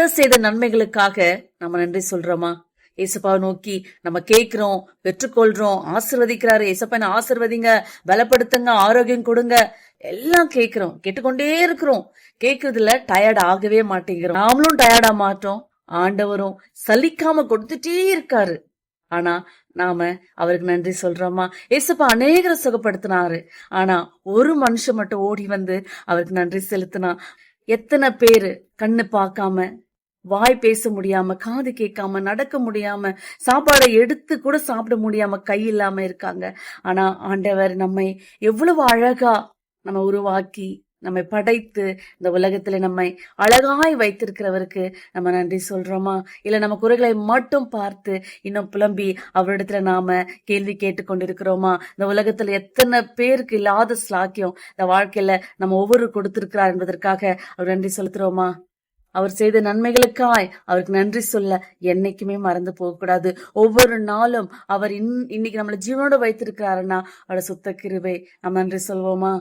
செய்த நன்மைகளுக்காக நம்ம நன்றி சொல்றோமா? ஏசப்பாவை நோக்கி நம்ம கேட்கிறோம், பெற்றுக்கொள்றோம், ஆசிர்வதிக்கிறாரு. ஏசப்பா ஆசிர்வதிங்க, பலப்படுத்துங்க, ஆரோக்கியம் கொடுங்க, எல்லாம் கேட்கிறோம், கேட்டுக்கொண்டே இருக்கிறோம். கேட்கறதுல டயர்ட் ஆகவே மாட்டேங்கிறோம். நாமளும் டயர்டா மாட்டோம், ஆண்டவரும் சலிக்காம கொடுத்துட்டே இருக்காரு. ஆனா நாம அவருக்கு நன்றி சொல்றோமா? ஏசப்பா அநேகரை சுகப்படுத்தினாரு. ஆனா ஒரு மனுஷன் மட்டும் ஓடி வந்து அவருக்கு நன்றி செலுத்தினா. எத்தனை பேரு கண்ணு பார்க்காம, வாய் பேச முடியாம, காது கேட்காம, நடக்க முடியாம, சாப்பாடை எடுத்து கூட சாப்பிட முடியாம, கை இல்லாம இருக்காங்க. ஆனா ஆண்டவர் நம்மை எவ்வளவு அழகா நம்ம உருவாக்கி, நம்மை படைத்து, இந்த உலகத்துல நம்மை அழகாய் வைத்திருக்கிறவருக்கு நம்ம நன்றி சொல்றோமா? இல்ல நம்ம குறைகளை மட்டும் பார்த்து இன்னும் புலம்பி அவரிடத்துல நாம கேள்வி கேட்டு கொண்டிருக்கிறோமா? இந்த உலகத்துல எத்தனை பேருக்கு இல்லாத ஸ்லாக்கியம் இந்த வாழ்க்கையில நம்ம ஒவ்வொரு கொடுத்திருக்கிறார் என்பதற்காக அவர் நன்றி செலுத்துறோமா? அவர் செய்த நன்மைகளுக்காய் அவருக்கு நன்றி சொல்ல என்னைக்குமே மறந்து போக கூடாது. ஒவ்வொரு நாளும் அவர் இன்னைக்கு நம்மளை ஜீவனோட வைத்திருக்கிறாருன்னா அவரோட சுத்த கிருபை நம்ம நன்றி சொல்வோமா?